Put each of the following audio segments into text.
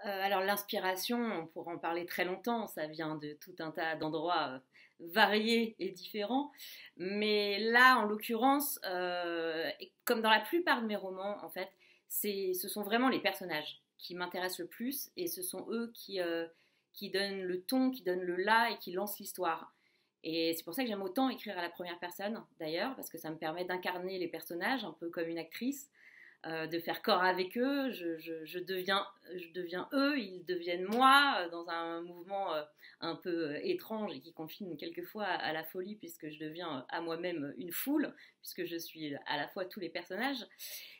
Alors l'inspiration, on pourra en parler très longtemps, ça vient de tout un tas d'endroits variés et différents. Mais là, en l'occurrence, et comme dans la plupart de mes romans, en fait, ce sont vraiment les personnages qui m'intéressent le plus et ce sont eux qui donnent le ton, qui donnent le là et qui lancent l'histoire. Et c'est pour ça que j'aime autant écrire à la première personne, d'ailleurs, parce que ça me permet d'incarner les personnages un peu comme une actrice, de faire corps avec eux, je deviens eux, ils deviennent moi, dans un mouvement un peu étrange et qui confine quelquefois à la folie, puisque je deviens à moi-même une foule, puisque je suis à la fois tous les personnages.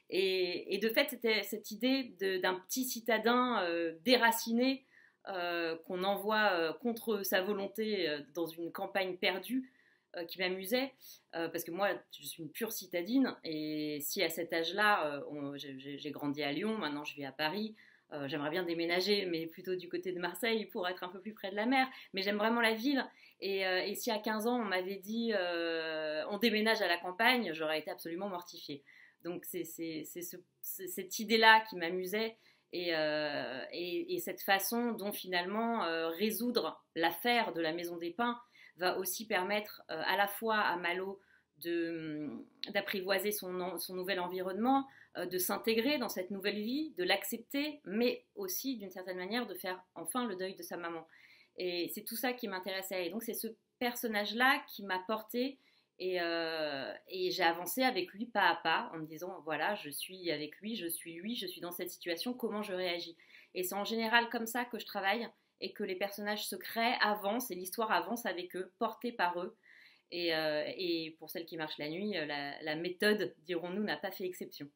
Et de fait, c'était cette idée d'un petit citadin déraciné qu'on envoie contre sa volonté dans une campagne perdue qui m'amusait, parce que moi, je suis une pure citadine, et si à cet âge-là, j'ai grandi à Lyon, maintenant je vis à Paris, j'aimerais bien déménager, mais plutôt du côté de Marseille pour être un peu plus près de la mer, mais j'aime vraiment la ville, et si à 15 ans on m'avait dit on déménage à la campagne, j'aurais été absolument mortifiée. Donc c'est cette idée-là qui m'amusait, et cette façon dont finalement résoudre l'affaire de la Maison des Pins va aussi permettre à la fois à Malo d'apprivoiser son nouvel environnement, de s'intégrer dans cette nouvelle vie, de l'accepter, mais aussi d'une certaine manière de faire enfin le deuil de sa maman. Et c'est tout ça qui m'intéressait. Et donc c'est ce personnage-là qui m'a portée, et j'ai avancé avec lui pas à pas en me disant voilà, je suis avec lui, je suis dans cette situation, comment je réagis. Et c'est en général comme ça que je travaille et que les personnages se créent, avancent et l'histoire avance avec eux, portée par eux. Et pour celle qui marche la nuit, la méthode, dirons-nous, n'a pas fait exception.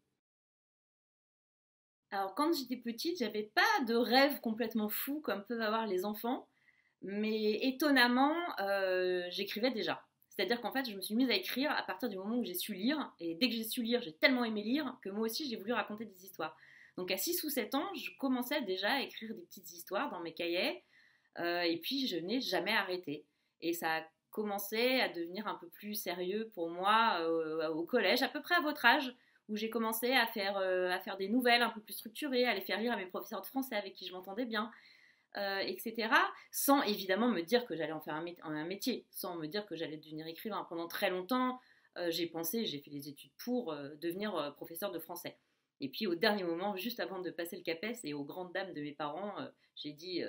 Alors quand j'étais petite, j'avais pas de rêve complètement fou comme peuvent avoir les enfants, mais étonnamment, j'écrivais déjà. C'est-à-dire qu'en fait, je me suis mise à écrire à partir du moment où j'ai su lire, et dès que j'ai su lire, j'ai tellement aimé lire que moi aussi j'ai voulu raconter des histoires. Donc à 6 ou 7 ans, je commençais déjà à écrire des petites histoires dans mes cahiers, et puis je n'ai jamais arrêté. Et ça a commencé à devenir un peu plus sérieux pour moi au collège, à peu près à votre âge, où j'ai commencé à faire des nouvelles un peu plus structurées, à les faire lire à mes professeurs de français avec qui je m'entendais bien, etc. Sans évidemment me dire que j'allais en faire un métier, sans me dire que j'allais devenir écrivain. Pendant très longtemps, j'ai fait des études pour devenir professeur de français. Et puis au dernier moment, juste avant de passer le CAPES et aux grandes dames de mes parents, j'ai dit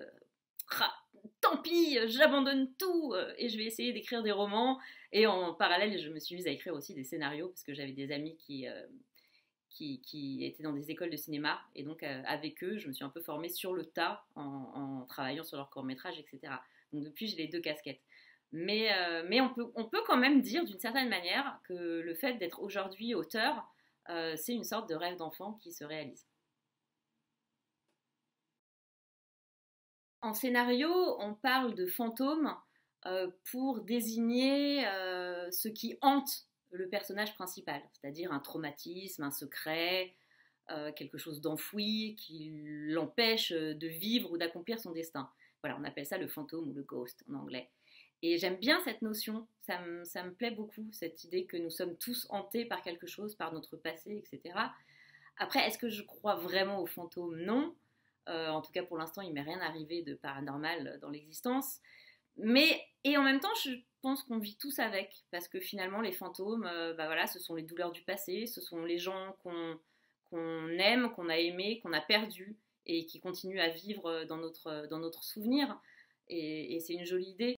ah, tant pis, j'abandonne tout et je vais essayer d'écrire des romans. Et en parallèle, je me suis mise à écrire aussi des scénarios parce que j'avais des amis qui étaient dans des écoles de cinéma. Et donc, avec eux, je me suis un peu formée sur le tas en travaillant sur leurs courts-métrages, etc. Donc, depuis, j'ai les deux casquettes. Mais on peut quand même dire, d'une certaine manière, que le fait d'être aujourd'hui auteur, c'est une sorte de rêve d'enfant qui se réalise. En scénario, on parle de fantômes pour désigner ce qui hante le personnage principal, c'est-à-dire un traumatisme, un secret, quelque chose d'enfoui qui l'empêche de vivre ou d'accomplir son destin. Voilà, on appelle ça le fantôme ou le ghost en anglais. Et j'aime bien cette notion, ça me plaît beaucoup, cette idée que nous sommes tous hantés par quelque chose, par notre passé, etc. Après, est-ce que je crois vraiment aux fantômes? Non. En tout cas, pour l'instant, il m'est rien arrivé de paranormal dans l'existence. Mais, et en même temps, je pense qu'on vit tous avec, parce que finalement, les fantômes, bah voilà, ce sont les douleurs du passé, ce sont les gens qu'on aime, qu'on a aimé, qu'on a perdu, et qui continuent à vivre dans notre souvenir. Et c'est une jolie idée.